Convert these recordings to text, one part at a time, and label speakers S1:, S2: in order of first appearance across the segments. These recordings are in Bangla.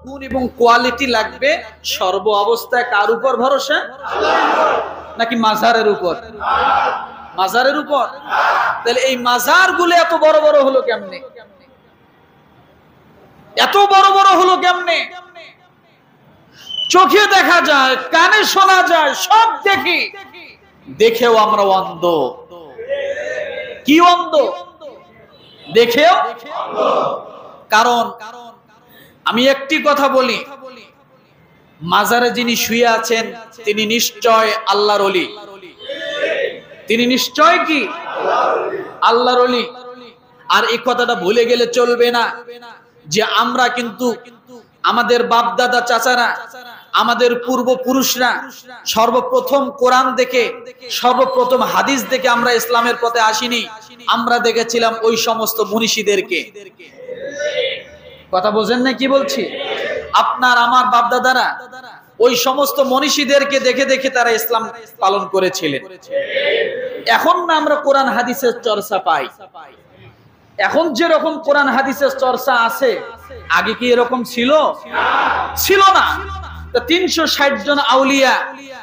S1: গুণ এবং কোয়ালিটি লাগবে সর্ব অবস্থায় কার উপর ভরসা? নাকি মাজারের উপর? মাজারের উপর। তাহলে এই মাজার গুলো এত বড় বড় হলো কেমনে? এত বড় বড় হলো কেমনে? চোখে দেখা যায়, কানে শোনা যায়, সব দেখি, দেখেও আমরা অন্ধ। কি অন্ধ? দেখেও। কারণ আমি একটি কথা বলি, মাজারে যিনি শুয়ে আছেন তিনি নিশ্চয় আল্লাহর ওলি। তিনি নিশ্চয় কি? আল্লাহর ওলি। আর এই কথাটা ভুলে গেলে চলবে না যে আমরা কিন্তু আমাদের বাপ দাদা চাচারা, আমাদের পূর্বপুরুষরা সর্বপ্রথম কোরআন দেখে, সর্বপ্রথম হাদিস দেখে আমরা ইসলামের পথে আসিনি। আমরা দেখেছিলাম ওই সমস্ত মনীষীদেরকে। কথা বোঝেন না কি বলছি? আপনার আমার বাপ দাদারা ওই সমস্ত মনীষীদেরকে দেখে দেখে তারা ইসলাম পালন করেছিলেন। এখন না আমরা কোরআন হাদিসের চর্চা পাই। এখন যেরকম কোরআন হাদিসের চর্চা আছে, আগে কি এরকম ছিল? ছিল না। 360 জন আউলিয়া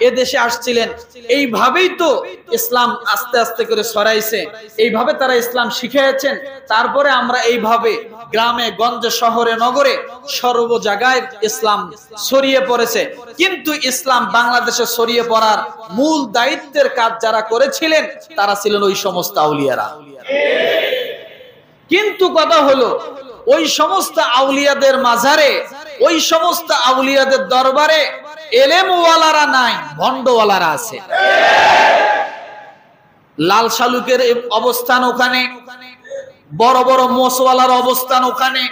S1: এ দেশে আসছিলেন, এইভাবেই তো ইসলাম আস্তে আস্তে করে ছড়াইছে, এইভাবে তারা ইসলাম শিখিয়েছেন। তারপরে আমরা এইভাবে গ্রামে গঞ্জে শহরে নগরে সর্ব জায়গায় ইসলাম ছড়িয়ে পড়েছে। কিন্তু ইসলাম বাংলাদেশে ছড়িয়ে পড়ার মূল দায়িত্বের কাজ যারা করেছিলেন তারা ছিলেন ওই সমস্ত আউলিয়ারা। কিন্তু কথা হলো, ওই সমস্ত আউলিয়াদের মাজারে, ওই সমস্ত আউলিয়াদের দরবারে এলেমওয়ালারা নাই, ভণ্ডওয়ালারা আছে। লাল শালুকের অবস্থান ওখানে, বড় বড় মোষওয়ালার অবস্থান ওখানে,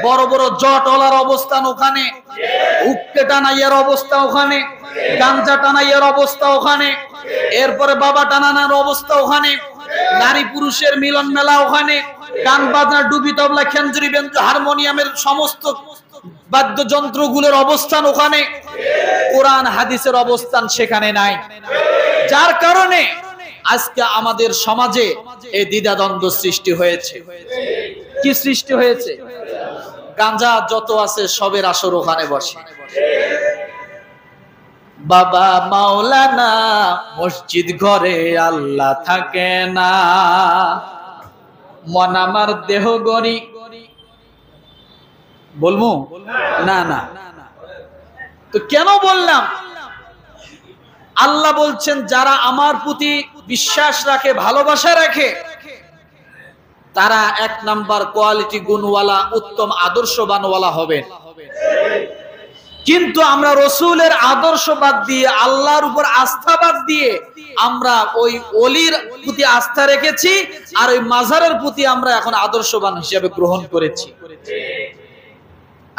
S1: বড় বড় জটওয়ালার অবস্থান ওখানে, উক্কে টানাইয়ার অবস্থা ওখানে, গাঞ্জা টানাইয়ার অবস্থা ওখানে, এরপরে বাবা টানানোর অবস্থা ওখানে, নারী পুরুষের মিলন মেলা ওখানে, গান বাজনা, ডুবি তবলা, খেঞ্জুরি বেঞ্জু, হারমোনিয়ামের সমস্ত বাদ্যযন্ত্রগুলোর অবস্থান ওখানে। কোরআন হাদিসের অবস্থান সেখানে নাই। যার কারণে আজকে আমাদের সমাজে এই দ্বিধাদ্বন্দ্ব সৃষ্টি হয়েছে। কি সৃষ্টি হয়েছে? গাঁজা যত আছে সবের আসর ওখানে বসে। বাবা মাওলানা, মসজিদ ঘরে আল্লাহ থাকে না, মন আমার দেহ গরি। বলবো না? না। তো কেন বললাম? আল্লাহ বলছেন যারা আমার প্রতি বিশ্বাস রাখে, ভালোবাসা রাখে, তারা 1 নাম্বার কোয়ালিটি গুণওয়ালা, উত্তম আদর্শবানওয়ালা হবে। কিন্তু আমরা রসুলের আদর্শ বাদ দিয়ে, আল্লাহর উপর আস্থা বাদ দিয়ে আমরা ওই ওলির প্রতি আস্থা রেখেছি, আর ওই মাজারের প্রতি আমরা এখন আদর্শবান হিসেবে গ্রহণ করেছি।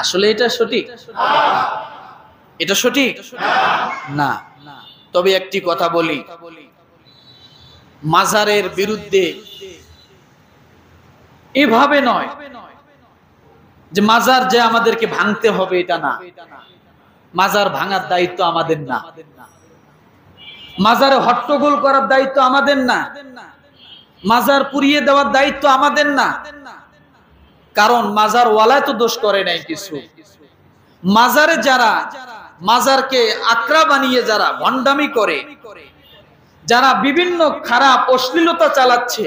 S1: আসলে এটা সঠিক? এটা সঠিক না। তবে একটি কথা বলি, মাজারের বিরুদ্ধে এভাবে নয় যে মাজার যে আমাদেরকে ভাঙতে হবে, এটা না। মাজার ভাঙার দায়িত্ব আমাদের না। মাজারে হট্টগোল করার দায়িত্ব আমাদের না। মাজার পুড়িয়ে দেওয়ার দায়িত্ব আমাদের না। কারণ মাজার ওয়ালায় তো দোষ করে নাই কিছু। মাজারে যারা মাজারকে আকড়া বানিয়ে যারা ভণ্ডামি করে, যারা বিভিন্ন খারাপ অশ্লীলতা চালাচ্ছে,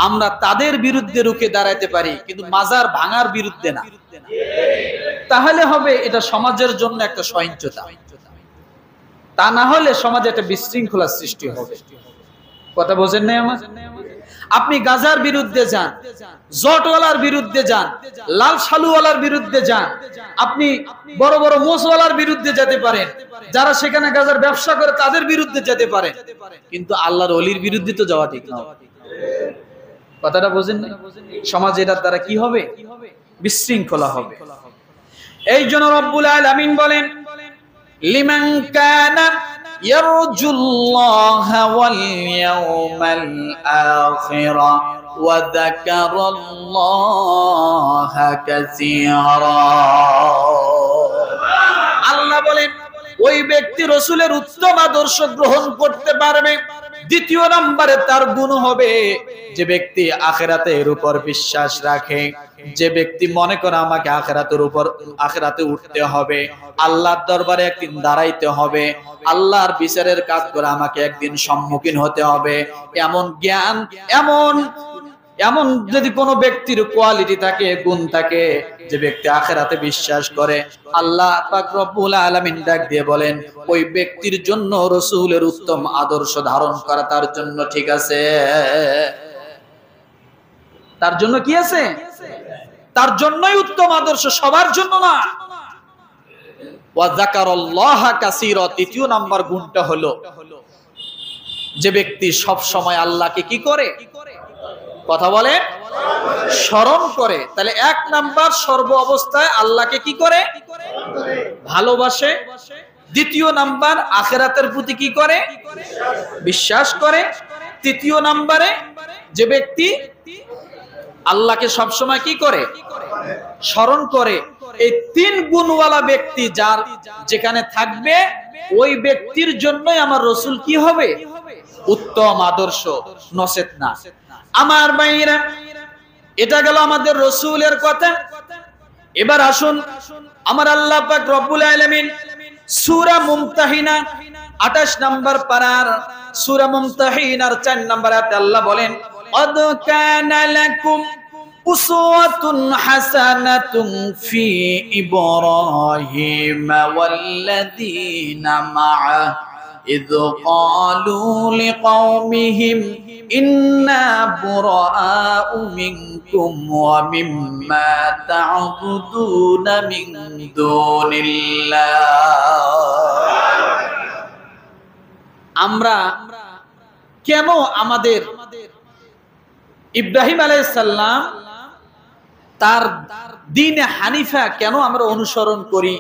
S1: আমরা তাদের বিরুদ্ধে রুখে দাঁড়াতে পারি, কিন্তু মাজার ভাঙার বিরুদ্ধে না। তাহলে হবে এটা সমাজের জন্য একটা সহিংসতা। তা না হলে সমাজে একটা বিশৃঙ্খলার সৃষ্টি হবে। কথা বোঝেন না আমার? আপনি গাজার বিরুদ্ধে যান, জটওয়ালার বিরুদ্ধে যান, লাল শালুওয়ালার বিরুদ্ধে যান, আপনি বড় বড় মোষওয়ালার বিরুদ্ধে যেতে পারেন, যারা সেখানে গাজার ব্যবসা করে তাদের বিরুদ্ধে যেতে পারেন, কিন্তু আল্লাহর ওলির বিরুদ্ধে তো যাওয়া ঠিক না। কথাটা বোঝেন না? সমাজে এটার দ্বারা কি হবে? বিশৃঙ্খলা হবে। এই জন্য রব্বুল আলামিন বলেন, লিমান কানা ইয়ারজুল্লাহা ওয়াল ইয়াউমাল আখিরা ওয়া যাকারাল্লাহা কাসীরা। আল্লাহ বলেন, ওই ব্যক্তি রাসূলের উত্তম আদর্শ গ্রহণ করতে পারবে দ্বিতীয় নম্বরে তার গুণ হবে যে ব্যক্তি আখিরাতের উপর বিশ্বাস রাখে, যে ব্যক্তি মনে করে আমাকে আখিরাতে উঠতে হবে, আল্লাহর দরবারে একদিন দাঁড়াইতে হবে, আল্লাহর বিচারের কাজ করে আমাকে একদিন সম্মুখীন হতে হবে, এমন জ্ঞান, এমন যদি কোনো ব্যক্তির কোয়ালিটি থাকে, গুণ থাকে, যে ব্যক্তি আখিরাতে বিশ্বাস করে, আল্লাহ পাক রব্বুল আলামিন ডাক দিয়ে বলেন ওই ব্যক্তির জন্য রাসূলের উত্তম আদর্শ ধারণ করা তার জন্য ঠিক আছে। তার জন্য কি আছে? তার জন্যই উত্তম আদর্শ, সবার জন্য না। ওয়া যাকারাল্লাহা কাসীরা, তৃতীয় নাম্বার গুণটা হলো যে ব্যক্তি সব সময় আল্লাহকে কি করে? কথা বলে, স্মরণ করে। তাহলে এক নাম্বার, সর্ব অবস্থায় আল্লাহকে কি করে? ভালোবাসে। দ্বিতীয় নাম্বার, আখিরাতের প্রতি কি করে? বিশ্বাস করে। তৃতীয় নাম্বারে যে ব্যক্তি আল্লাহকে সব সময় কি করে? স্মরণ করে। এই তিন গুণওয়ালা ব্যক্তি যার যেখানে থাকবে, ওই ব্যক্তির জন্যই আমার রাসূল কি হবে? উত্তম আদর্শ, নসেত না। আমার ভাইরা, এটা গেল আমাদের রাসূলের কথা। এবার আসুন আমার আল্লাহ পাক রব্বুল আলামিন সূরা মুমতাহিনা 28 নম্বর পারার সূরা মুমতাহিনার 4 নম্বর আয়াতে আল্লাহ বলেন, قد كان لكم أسوة حسنة في إبراهيم والذين معه إذ قالوا لقومهم إنا براء منكم ومما تعبدون من دون الله। আমরা কেন আমাদের ইব্রাহিম আলাইহিস সালাম তার দ্বীনে হানিফা কেন আমরা অনুসরণ করি,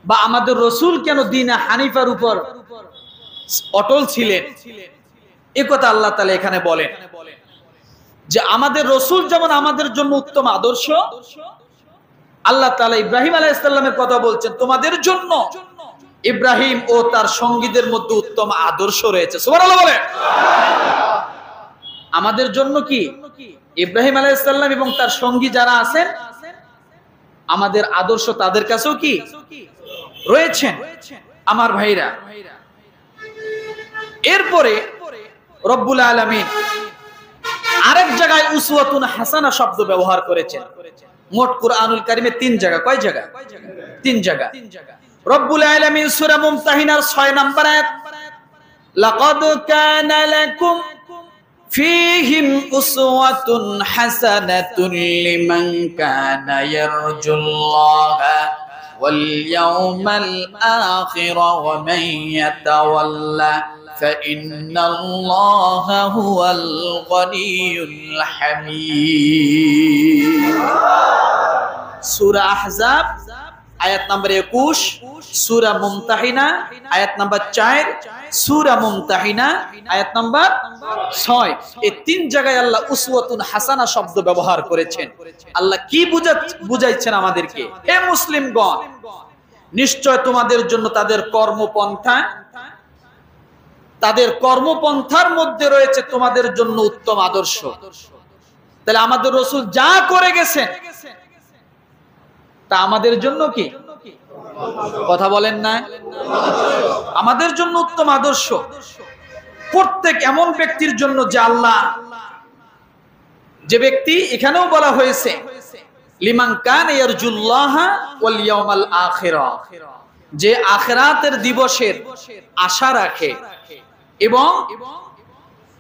S1: বা আমাদের রাসূল কেন দ্বীনে হানিফার উপর অটল ছিলেন, এই কথা আল্লাহ তাআলা এখানে বলেন যে আমাদের রাসূল যেমন আমাদের জন্য উত্তম আদর্শ, আল্লাহ তাআলা ইব্রাহিম আলাইহিস সালামের কথা বলছেন তোমাদের জন্য ইব্রাহিম ও তার সঙ্গীদের মধ্যে উত্তম আদর্শ রয়েছে। সুবহানাল্লাহ বলেন। আমাদের জন্য কি ইব্রাহিম আলাইহিস সালাম এবং তার সঙ্গী যারা আছেন, আমাদের আদর্শ তাদের কাছেও কি রয়েছে। আমার ভাইরা, এরপরে রব্বুল আলামিন আরেক জায়গায় উসওয়াতুন হাসানা শব্দ ব্যবহার করেছেন। মোট কুরআনুল কারীমে 3 জায়গা। কয় জায়গা? 3 জায়গা। রব্বুল আলামিন সূরা মুমতাহিনার 6 নম্বর আয়াত, লাকাদ কানা লাকুম ফীহিম উসওয়াতুন হাসানাতুন লিমান কানা ইয়ারজুল্লাহা ওয়াল ইয়াওমাল আখির ওয়া মান ইয়াতাওয়াল্লা ফাইন্নাল্লাহা হুয়াল গনিয়ুল হামিদ। সূরা আহজাব আয়াত নাম্বার 21, সূরা মুমতাহিনা আয়াত নাম্বার 4, সূরা মুমতাহিনা আয়াত নাম্বার 6। এই 3 জায়গায় আল্লাহ উসওয়াতুন হাসানা শব্দ ব্যবহার করেছেন। আল্লাহ কি বুঝাইছেন আমাদেরকে? হে মুসলিমগণ, নিশ্চয় তোমাদের জন্য তাদের কর্মপন্থার মধ্যে রয়েছে তোমাদের জন্য উত্তম আদর্শ। তাহলে আমাদের রাসূল যা করে গেছেন তা আমাদের জন্য কি? কথা বলেন না? আমাদের জন্য উত্তম আদর্শ। প্রত্যেক এমন ব্যক্তির জন্য যে আল্লাহ, যে ব্যক্তি এখানেও বলা হয়েছে লিমান কানা ইয়ারজুল্লাহা ওয়াল ইয়াউমাল আখির, যে আখিরাতের দিবসের আশা রাখে এবং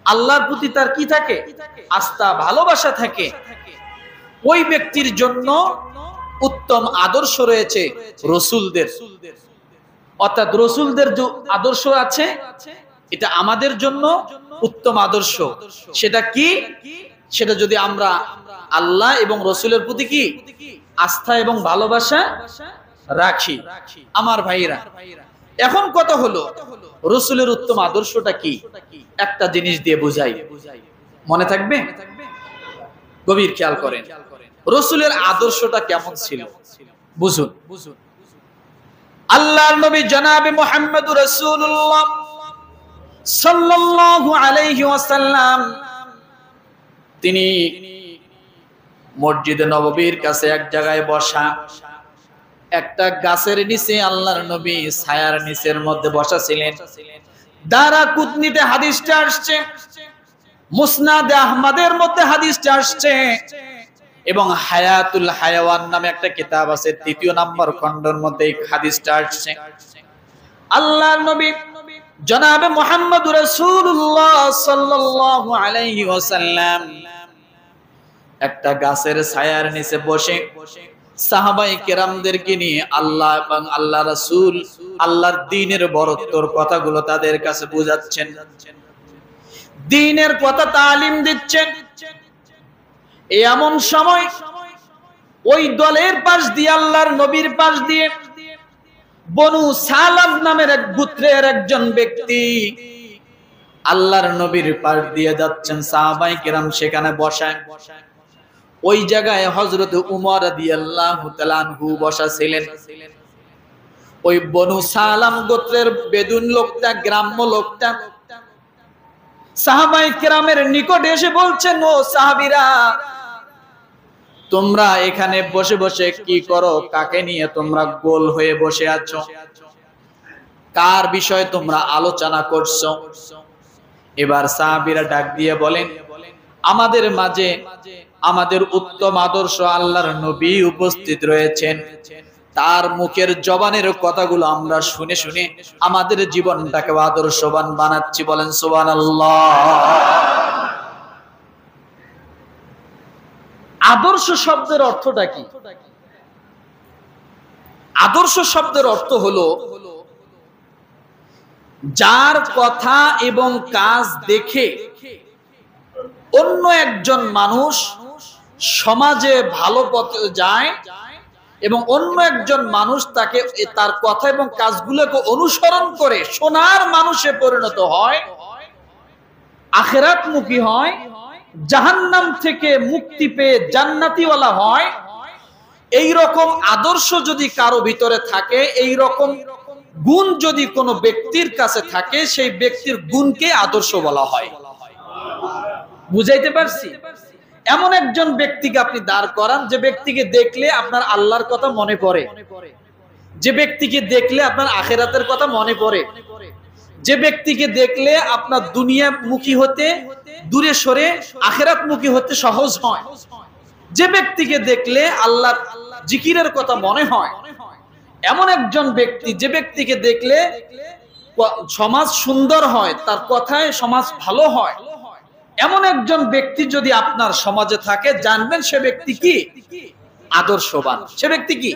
S1: আল্লাহর প্রতি তার কি থাকে? আস্থা, ভালোবাসা থাকে, ওই ব্যক্তির জন্য উত্তম আদর্শ রয়েছে রাসূলদের। অর্থাৎ রাসূলদের যে আদর্শ আছে এটা আমাদের জন্য উত্তম আদর্শ। সেটা কি? সেটা যদি আমরা আল্লাহ এবং রাসূলের প্রতি কি আস্থা এবং ভালোবাসা রাখি। আমার ভাইরা, এখন কথা হলো রাসূলের উত্তম আদর্শটা কি? একটা জিনিস দিয়ে বুঝাই, মনে থাকবে? গভীর খেয়াল করেন, রাসূলের আদর্শটা কেমন ছিল বুঝুন। আল্লাহর নবী জনাবে মুহাম্মদুর রাসূলুল্লাহ সাল্লাল্লাহু আলাইহি ওয়াসাল্লাম তিনি মসজিদে নববীর কাছে এক জায়গায় বসা, একটা গাছের নিচে আল্লাহর নবী ছায়ার নিচের মধ্যে বসা ছিলেন। দারাকুতনিতে হাদিসটা আসছে, মুসনাদে আহমদের মধ্যে হাদিসটা আসছে, এবং হায়াতুল হায়াওয়ান নামে একটা কিতাব আছে, ৩য় নম্বর খণ্ডের মধ্যে এই হাদিসটা আসছে। আল্লাহর নবী জনাবে মুহাম্মদুর রাসূলুল্লাহ সাল্লাল্লাহু আলাইহি ওয়াসাল্লাম একটা গাছের ছায়ার নিচে বসে সাহাবায়ে কেরামদেরকে নিয়ে আল্লাহ এবং আল্লাহ রাসূল আল্লাহর দ্বীনের বড়ত্বর কথাগুলো তাদের কাছে বোঝাচ্ছেন, দ্বীনের কথা তালিম দিচ্ছেন। এমন সময় ওই দলের পাশ দিয়ে, আল্লাহর নবীর পাশ দিয়ে বনু সালাম নামের এক গোত্রের একজন ব্যক্তি আল্লাহর নবীর পাশ দিয়ে যাচ্ছেন। সাহাবায়ে কেরাম সেখানে বসায়। ওই জায়গায় হযরত উমর রাদিয়াল্লাহু তাআলা আনহু বসা ছিলেন। ওই বনু সালাম গোত্রের বেদুন লোকটা, গ্রাম্য লোকটা সাহাবায়ে কেরামের নিকটে এসে বলছেন, ও সাহাবীরা, তোমরা এখানে বসে বসে কি করো? কাকে নিয়ে তোমরা গোল হয়ে বসে আছো? কার বিষয়ে তোমরা আলোচনা করছো? এবার সাহাবীরা ডাক দিয়ে বলেন, আমাদের মাঝে আমাদের উত্তম আদর্শ আল্লাহর নবী উপস্থিত রয়েছেন, তার মুখের জবানের কথাগুলো আমরা শুনে শুনে আমাদের জীবনটাকে আদর্শবান বানাচ্ছি। বলেন সুবহানাল্লাহ। আদর্শ শব্দের অর্থটা কি? আদর্শ শব্দের অর্থ হলো যার কথা এবং কাজ দেখে অন্য একজন মানুষ সমাজে ভালো পথে যায় এবং অন্য একজন মানুষ তাকে তার কথা এবং কাজগুলোকে অনুসরণ করে সোনার মানুষে পরিণত হয়, আখিরাতমুখী হয়, জাহান্নাম থেকে মুক্তি পেয়ে জান্নাতীওয়ালা হয়। এই রকম আদর্শ যদি কারো ভিতরে থাকে, এই রকম গুণ যদি কোনো ব্যক্তির কাছে থাকে, সেই ব্যক্তির গুণকে আদর্শ বলা হয়। বুঝাইতে পারছি? এমন একজন ব্যক্তিকে আপনি দাঁড় করান যে ব্যক্তিকে দেখলে আপনার আল্লাহর কথা মনে পড়ে, যে ব্যক্তিকে দেখলে আপনার আখিরাতের কথা মনে পড়ে, যে ব্যক্তিকে দেখলে আপনার দুনিয়া মুখী হতে দূরে সরে আখিরাত মুখী হতে সহজ হয়, যে ব্যক্তিকে দেখলে আল্লাহর জিকিরের কথা মনে হয়, এমন একজন ব্যক্তি যে ব্যক্তিকে দেখলে সমাজ সুন্দর হয়, তার কথায় সমাজ ভালো হয়, এমন একজন ব্যক্তি যদি আপনার সমাজে থাকে, জানবেন সে ব্যক্তি কি? আদর্শবান। সে ব্যক্তি কি?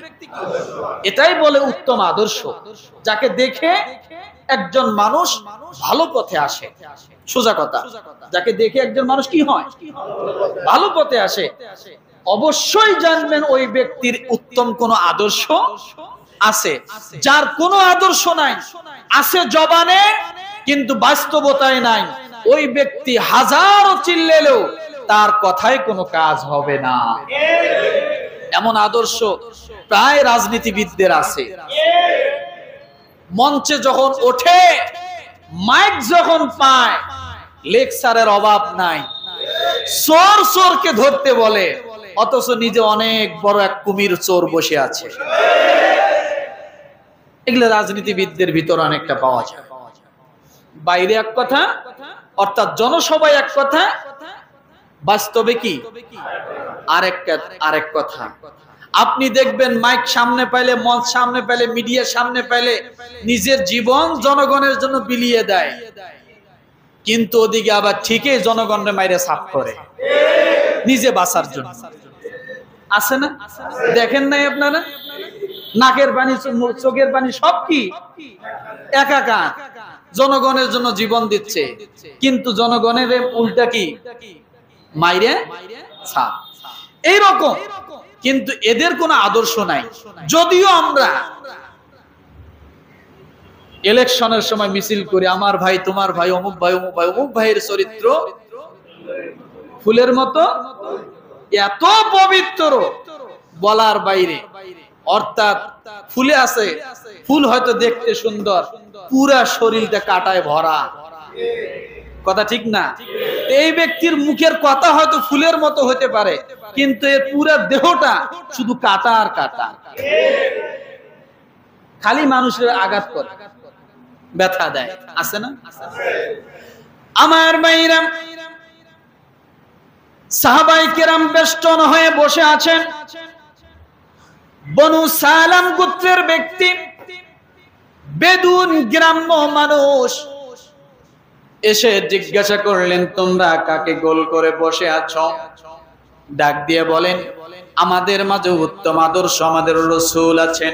S1: এটাই বলে উত্তম আদর্শ, যাকে দেখে একজন মানুষ ভালো পথে আসে। সোজা কথা, যাকে দেখে একজন মানুষ কি হয়? ভালো পথে আসে। অবশ্যই জানবেন ওই ব্যক্তির উত্তম কোন আদর্শ আছে। যার কোনো আদর্শ নাই, আছে জবানে কিন্তু বাস্তবতায় নাই, ওই ব্যক্তি হাজারো চিল্লেলেও তার কথায় কোনো কাজ হবে না। এমন আদর্শ প্রায় রাজনীতিবিদদের আছে। মঞ্চে যখন ওঠে, মাইক যখন পায়, লেকচারের অভাব নাই, চোর চোরকে ধরতে বলে, অথচ নিজে অনেক বড় এক কুমির চোর বসে আছে। এগুলো রাজনীতিবিদদের ভিতর অনেকটা পাওয়া যায়। বাইরে এক কথা, অর্থাৎ জনসভায় এক কথা, বাস্তবে কি আরেক কথা। আপনি দেখবেন মাইক সামনে পাইলে, মঞ্চ সামনে পাইলে, মিডিয়া সামনে পাইলে নিজের জীবন জনগণের জন্য বিলিয়ে দেয়, কিন্তু ওদিকে আবার ঠিকই জনগণের মাইরে সাফ করে নিজে বাঁচার জন্য। আছে না? দেখেন নাই আপনারা? নাকের পানি, চোখের পানি সব কি একাকার, জনগণের জন্য জীবন দিচ্ছে, কিন্তু জনগণের উল্টা কি মাইরে সাফ। এইরকম, কিন্তু এদের কোনো আদর্শ নাই। যদিও আমরা ইলেকশনের সময় মিছিল করি, আমার ভাই, তোমার ভাই, অমুক ভাই, অমুক ভাই, অমুক ভাইয়ের চরিত্র ফুলের মতো এত পবিত্র, বলার বাইরে। অর্থাৎ ফুলে আছে, ফুল হয়তো দেখতে সুন্দর, পুরা শরীরটা কাটায় ভরা, কথা ঠিক না? এই ব্যক্তির মুখের কথা হয়তো ফুলের মতো হতে পারে, কিন্তু এর পুরো দেহটা শুধু কাটা আর কাটা, খালি মানুষের আঘাত করে, ব্যথা দেয়, আছে না? আমার ভাইরা, সাহাবায়ে কেরাম বেষ্টন হয়ে বসে আছেন। বনু সালাম গোত্রের ব্যক্তি, বেদুন গ্রাম্য মানুষ এসে জিজ্ঞাসা করলেন, তোমরা কাকে গোল করে বসে আছো? ডাক দিয়ে বলেন, আমাদের মাঝে উত্তম আদর্শ আমাদের রাসূল আছেন,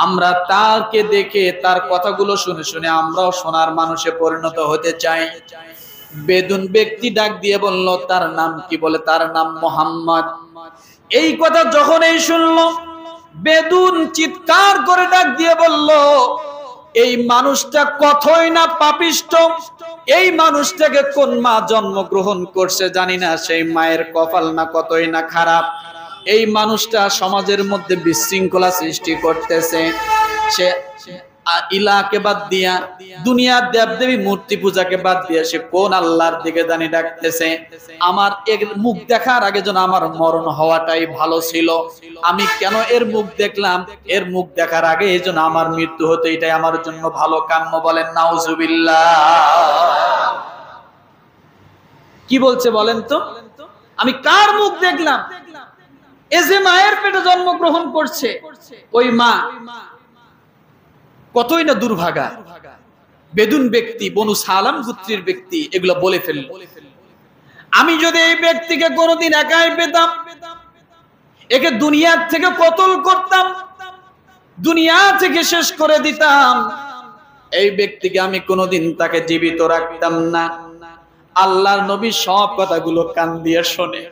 S1: আমরা তাকে দেখে তার কথাগুলো শুনে শুনে আমরাও সোনার মানুষে পরিণত হতে চাই। বেদুন ব্যক্তি ডাক দিয়ে বলল, তার নাম কি? বলে, তার নাম মুহাম্মদ। এই কথা যখন এই শুনলো, বেদুন চিৎকার করে ডাক দিয়ে বলল, এই মানুষটা কতই না পাপিষ্ট, এই মানুষটাকে কোন মা জন্মগ্রহণ করছে জানি না, সেই মায়ের কপাল না কতই না খারাপ। এই মানুষটা সমাজের মধ্যে বিশৃঙ্খলা সৃষ্টি করতেছে। সে ইলাকে বাদ দিয়া, দুনিয়ার দেবদেবী মূর্তি পূজাকে বাদ দিয়ে সে কোন আল্লাহর দিকে জানি ডাকতেছে। আমার এর মুখ দেখার আগে যেন আমার মরণ হওয়াটাই ভালো ছিল। আমি কেন এর মুখ দেখলাম? এর মুখ দেখার আগে এই জন্য আমার মৃত্যু হতো, এটাই আমার জন্য ভালো কাম্য। বলেন নাউজুবিল্লাহ। কি বলছে বলেন তো? আমি কার মুখ দেখলাম? এ যে মায়ের পেটে জন্মগ্রহণ করছে, ওই মা কতই না দুর্ভাগা। বেদুন ব্যক্তি, বনু সালাম গোত্রের ব্যক্তি এগুলো বলে ফেলল। আমি যদি এই ব্যক্তিকে কোনোদিন একাই পেতাম, একে দুনিয়ার থেকে কতল করতাম, দুনিয়া থেকে শেষ করে দিতাম। এই ব্যক্তিকে আমি কোনোদিন তাকে জীবিত রাখতাম না। আল্লাহর নবী সব কথাগুলো কান দিয়ে শোনে,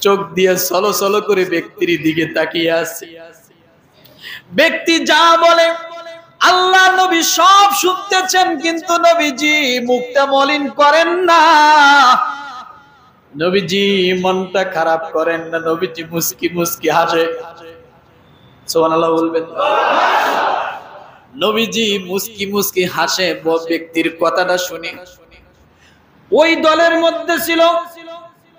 S1: চোখ দিয়ে সলো সলো করে ব্যক্তির দিকে তাকিয়ে আছে। ব্যক্তি যা বলে আল্লাহ নবী সব শুনতেছেন, কিন্তু নবীজি মুখটা মলিন করেন না, নবীজি মনটা খারাপ করেন না, নবীজি মুস্কি মুস্কি হাসে। সুবহানাল্লাহ বলবেন। নবীজি মুস্কি মুস্কি হাসে ব্যক্তির কথাটা শুনে। ওই দলের মধ্যে ছিল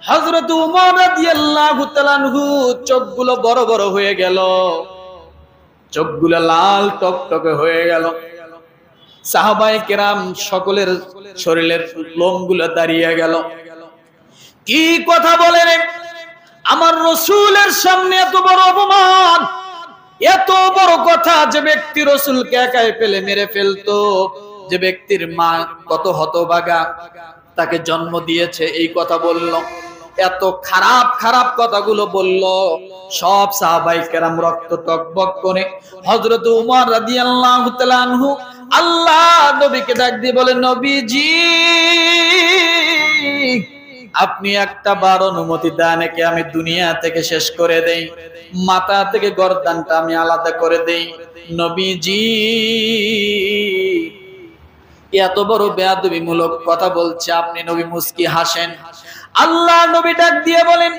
S1: হযরত উমর রাদিয়াল্লাহু তাআলা আনহু। চোখগুলো বড় বড় হয়ে গেল, চোখগুলো লাল টকটকে হয়ে গেল। সাহাবায়ে কেরাম সকলের শরীরের লোমগুলো দাঁড়িয়ে গেল। কি কথা বলে রে? আমার রাসূলের সামনে এত বড় অপমান, এত বড় কথা! যে ব্যক্তি রাসূলকে একাই পেলে মেরে ফেলতো, যে ব্যক্তির মা কত হতভাগা, তাকে জন্ম দিয়েছে, এই কথা বলল। এত খারাপ খারাপ কথাগুলো বলল। সব সাহাবায়ে কেরাম রক্ত টকবক করে। হযরত উমর রাদিয়াল্লাহু তাআলা আনহু আল্লাহ নবীকে ডাক দিয়ে বলে, নবীজি আপনি একটা বার অনুমতি দেন, একে আমি দুনিয়া থেকে শেষ করে দেই, মাথা থেকে গর্দানটা আমি আলাদা করে দেই। নবীজি এত বড় বেয়াদবিমূলক কথা বলছে, আপনি নবী মুস্কি হাসেন। আল্লাহ নবী ডাক দিয়ে বলেন,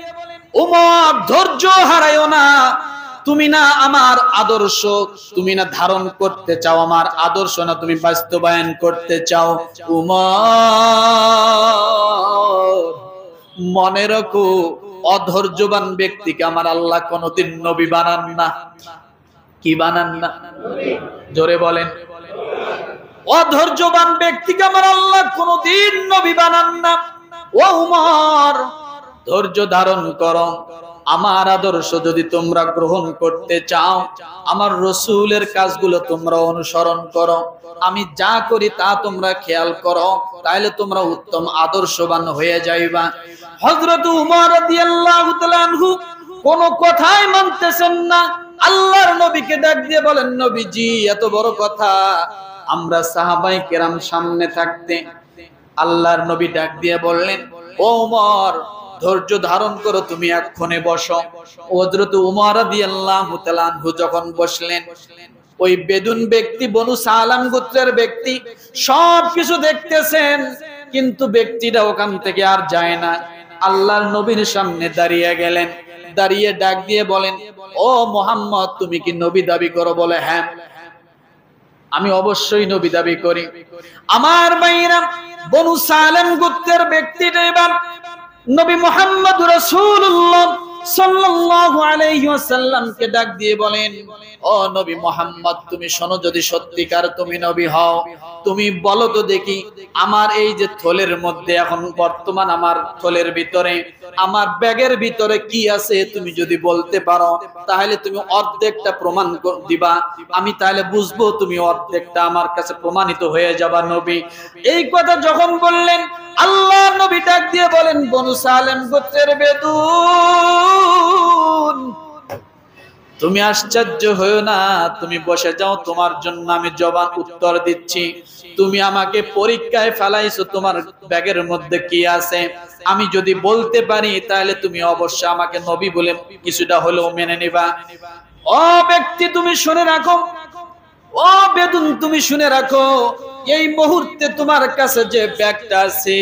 S1: উমর ধৈর্য হারায়ো না, তুমি না আমার আদর্শ, তুমি না ধারণ করতে চাও আমার আদর্শ, না তুমি বাস্তবায়ন করতে চাও। উমর মনে রাখো, অধৈর্যবান ব্যক্তিকে আমার আল্লাহ কোনদিন নবী বানান না। কি বানান না? জোরে বলেন। অধৈর্যবান ব্যক্তিকে আমার আল্লাহ কোনদিন নবী বানান না। ও উমর, ধৈর্য ধারণ করো। আমার আদর্শ যদি তোমরা গ্রহণ করতে চাও, আমার রাসূলের কাজগুলো তোমরা অনুসরণ করো, আমি যা করি তা তোমরা খেয়াল করো, তাহলে তোমরা উত্তম আদর্শবান হয়ে যাইবা। হযরত উমর রাদিয়াল্লাহু তাআলা আনহু কোন কথাই মানতেছেন না। আল্লাহর নবীকে ডাক দিয়ে বলেন, নবীজি এত বড় কথা আমরা সাহাবায়ে কেরাম সামনে থাকতে। আল্লাহর নবী ডাক দিয়ে বললেন, ও উমর ধৈর্য ধারণ করো, তুমি এক্ষণে বসো। হযরত উমর রাদিয়াল্লাহু তাআলা আনহু যখন বসলেন, ওই বেদুন ব্যক্তি, বনু সালাম গোত্রের ব্যক্তি সব কিছু দেখতেছেন, কিন্তু ব্যক্তিটা ওখান থেকে আর যায় না। আল্লাহর নবীর সামনে দাঁড়িয়ে গেলেন, দাঁড়িয়ে ডাক দিয়ে বলেন, ও মুহাম্মদ তুমি কি নবী দাবি করো? বলে হ্যাঁ। আমি অবশ্যই নবী দাবি করি। আমার ভাইরা, বনু সালেম গোত্রের ব্যক্তিটা এবার নবী মুহাম্মদ রাসূলুল্লাহ সাল্লাল্লাহু আলাইহি ওয়াসাল্লামকে ডাক দিয়ে বলেন, ও নবী মুহাম্মদ, তুমি শোনো, যদি সত্যিকার তুমি নবী হও, তুমি বলো তো দেখি, আমার এই যে থলের মধ্যে এখন বর্তমান আমার থলের ভিতরে, আমার ব্যাগের ভিতরে কি আছে, তুমি যদি বলতে পারো তাহলে তুমি অর্ধেকটা প্রমাণ দিবা, আমি তাহলে বুঝবো তুমি অর্ধেকটা আমার কাছে প্রমাণিত হয়ে যাবা নবী। এই কথা যখন বললেন, আল্লাহর নবী ডাক দিয়ে বলেন, বনু সালেম গোত্রের বেদুন, তুমি আশ্চর্য হয়ো না, তুমি বসে যাও, তোমার জন্য আমি জবাব উত্তর দিচ্ছি। তুমি আমাকে পরীক্ষায় ফেলাইছো, তোমার ব্যাগের মধ্যে কি আছে, আমি যদি বলতে পারি তাহলে তুমি অবশ্যই আমাকে নবী বলে কিছুটা হলেও মেনে নিবা। ও ব্যক্তি, তুমি শুনে রাখো, ও বেদুন তুমি শুনে রাখো, এই মুহূর্তে তোমার কাছে যে ব্যাগটা আছে,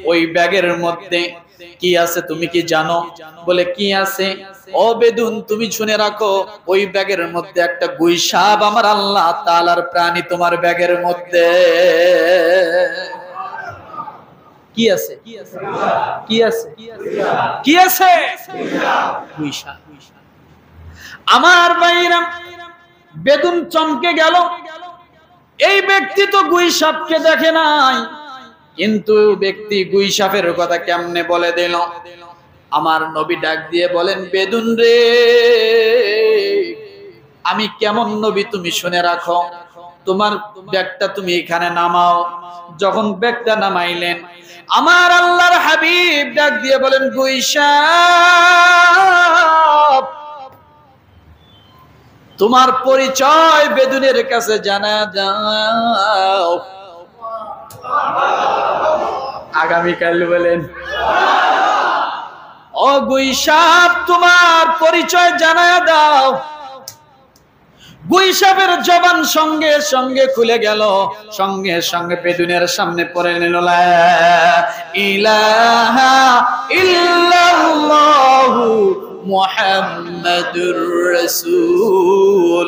S1: ওই ব্যাগের মধ্যে কি আছে তুমি কি জানো? বলে কি আছে? ও বেদুন তুমি শুনে রাখো, ওই ব্যাগের মধ্যে একটা গুইসাপ, আমার আল্লাহ তাআলার প্রাণী, তোমার ব্যাগের মধ্যে কি আছে? কি আছে? কি আছে? গুইসাপ। আমার ভাইরা, বেদুন চমকে গেল, এই ব্যক্তি তো গুইসাপকে দেখে নাই, কিন্তু ব্যক্তি গুইসাপের কথা কেমনে বলে দিল? আমার নবী ডাক দিয়ে বলেন, বেদুন রে, আমি কেমন নবী তুমি শুনে রাখো, তোমার ব্যাগটা তুমি এখানে নামাও। যখন ব্যাগটা নামাইলেন, আমার আল্লাহর হাবিব ডাক দিয়ে বলেন, গুইসাপ, তোমার পরিচয় বেদুনের কাছে জানা যাও। আগামীকাল বলেন, ও গুইসাপ, তোমার পরিচয় জানা দাও। গুইসাপের জবান সঙ্গে সঙ্গে খুলে গেল, সঙ্গে সঙ্গে বেদুনের সামনে পড়ে নিল, লা ইলাহা ইল্লাল্লাহু মুহাম্মাদুর রাসূলুল্লাহ।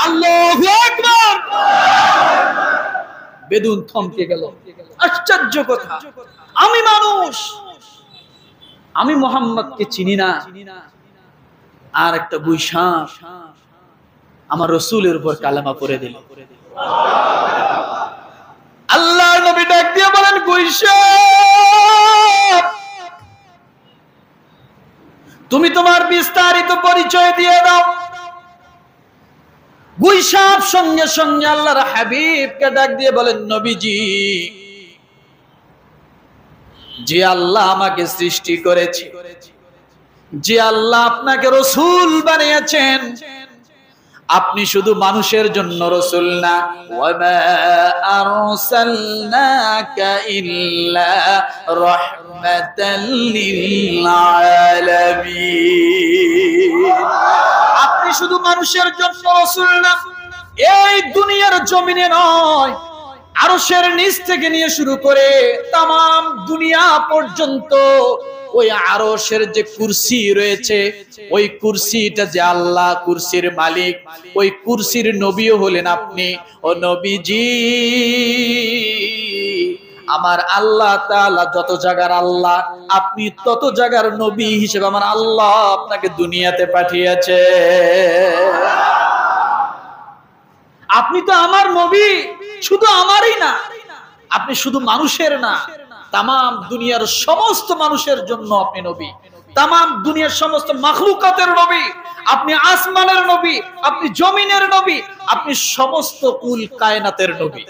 S1: আল্লাহু আকবার। বেদুন থমকে গেল। আশ্চর্য কথা, আমি মানুষ, আমি মুহাম্মদকে চিনি না, আর একটা গুইসাপ আমার রাসূলের উপর কালেমা পড়ে দিল। আল্লাহর নবী ডাক দিয়ে বলেন, গুইসাপ, তুমি তোমার বিস্তারিত পরিচয় দিয়ে দাও। গুইসাপ সঙ্গে সঙ্গে আল্লাহর হাবিবকে ডাক দিয়ে বলেন, নবীজি, যে আল্লাহ আমাকে সৃষ্টি করেছে, যে আল্লাহ আপনাকে রাসূল বানিয়েছেন, আপনি শুধু মানুষের জন্য রাসূল না, ওয়ামা আরসালনাকা ইল্লা রাহমাতাল লিল আলামিন। আপনি শুধু মানুষের জন্য রাসূল না, এই দুনিয়ার জমিনে নয়, আরশের নিচ থেকে নিয়ে শুরু করে তামাম দুনিয়া পর্যন্ত ওই আরশের যে কুরসি রয়েছে, ওই কুরসিটা যে আল্লাহ কুরসির মালিক, ওই কুরসির নবীও হলেন আপনি। ও নবীজি, আমার আল্লাহ তাআলা যত জায়গার আল্লাহ, আপনি তত জায়গার নবী হিসেবে আমার আল্লাহ আপনাকে দুনিয়াতে পাঠিয়েছে। আপনি তো আমার নবী, শুধু আমারই না, আপনি শুধু মানুষের না, তামাম দুনিয়ার সমস্ত মানুষের জন্য আপনি নবী, তামাম দুনিয়ার সমস্ত মাখলুকাতের নবী, আপনি আসমানের নবী, আপনি জমিনের নবী, আপনি সমস্ত কুল কায়নাতের নবী।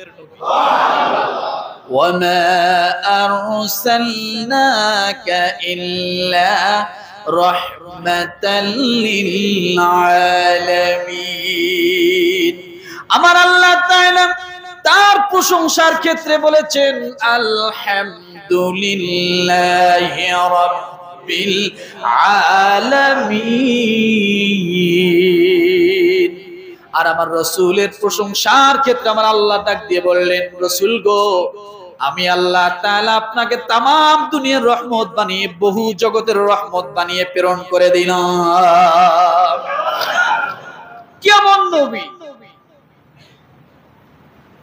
S1: ওয়ামা আরসালনাকা ইল্লা রাহমাতাল লিল আলামিন। আমার আল্লাহ তাআলা তার প্রশংসার ক্ষেত্রে বলেছেন, আলহামদুলিল্লাহি রাব্বিল আলামিন। আর আমার রাসূলের প্রশংসার ক্ষেত্রে আমার আল্লাহ ডাক দিয়ে বললেন, রাসূল গো, আমি আল্লাহ তাআলা আপনাকে তামাম দুনিয়ার রহমত বানিয়ে, বহু জগতের রহমত বানিয়ে প্রেরণ করে দিলাম। কেমন নবী?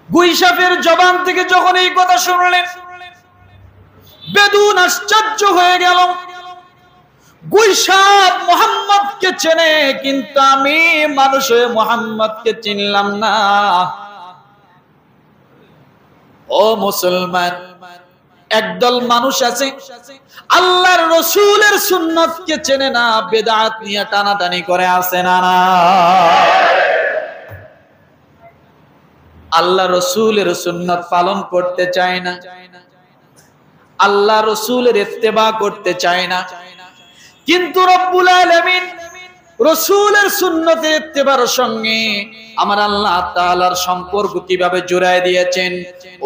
S1: গুইসাফের জবান থেকে যখন এই কথা শুনলেন, বেদুন আশ্চর্য হয়ে গেল। গুইসাফ মুহাম্মদকে চেনে, কিন্তু আমি মানুষ হয়ে মুহাম্মদকে চিনলাম না। ও মুসলমান, একদল মানুষ আছে আল্লাহর রাসূলের সুন্নাতকে চেনে না, বিদআত নিয়ে টানাটানি করে আছে না না। আল্লাহ রাসূলের সুন্নাত পালন করতে চায় না, আল্লাহ রাসূলের ইত্তেবা করতে চায় না। কিন্তু রব্বুল আলামিন রাসূলের সুন্নতে ইত্তেবার সঙ্গে আমার আল্লাহ তাআলার সম্পর্ক কিভাবে জোড়ায় দিয়েছেন।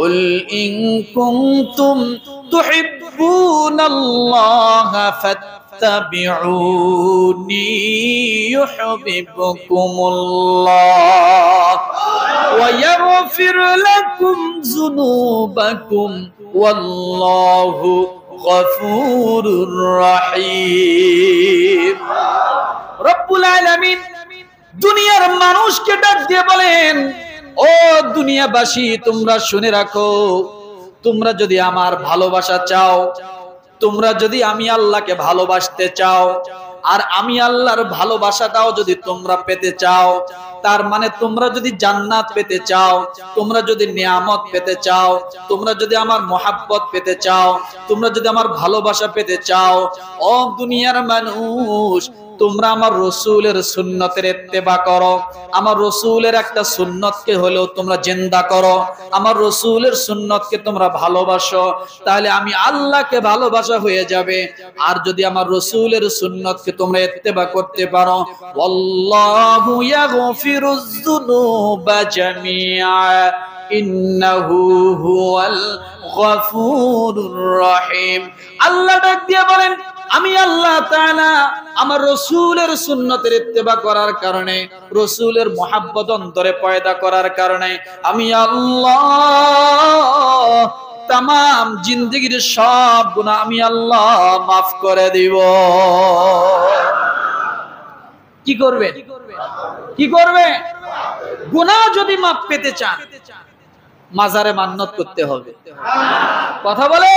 S1: উল ইন কুনতুম তুহিব্বুনাল্লাহা ফাত্তাবিউনি ইউহিব্বুকুমুল্লাহ ওয়া ইয়াগফির লাকুম যুনুবাকুম ওয়াল্লাহু গফুরুর রহিম। রব্বুল আলামিন দুনিয়ার মানুষকে ডাক দিয়ে বলেন, ও দুনিয়াবাসী, তোমরা শুনে রাখো, তোমরা যদি আমার ভালোবাসা চাও, তোমরা যদি আমি আল্লাহকে ভালোবাসতে চাও, আর আমি আল্লাহর ভালোবাসাটাও যদি তোমরা পেতে চাও, তার মানে তোমরা যদি জান্নাত পেতে চাও, তোমরা যদি নিয়ামত পেতে চাও, তোমরা যদি আমার মহাব্বত পেতে চাও, তোমরা যদি আমার ভালোবাসা পেতে চাও, ও দুনিয়ার মানুষ, তোমরা আমার রাসূলের সুন্নতের ইত্তেবা করো। আমার রাসূলের একটা সুন্নতকে হলেও তোমরা জিন্দা করো, আমার রাসূলের সুন্নতকে তোমরা ভালোবাসো, তাহলে আমি আল্লাহকে ভালোবাসা হয়ে যাবে। আর যদি আমার রাসূলের সুন্নতকে তোমরা ইত্তেবা করতে পারো, আল্লাহু ইয়াগফিরুয যুনুবা জামিআ ইন্নাহু হুয়াল গফুরুর রহিম। আল্লাহ ডাক দিয়ে বলেন, আমি আল্লাহ তাআলা আমার রাসূলের সুন্নতের ইত্তেবা করার কারণে, রাসূলের মুহাব্বত অন্তরে পয়দা করার কারণে আমি আল্লাহ তাম জিন্দেগীর সব গুনাহ আমি আল্লাহ মাফ করে দিব। কি করবে? কি করবে? গুনাহ যদি মাফ পেতে চান, মাজারে মান্নত করতে হবে। কথা বলে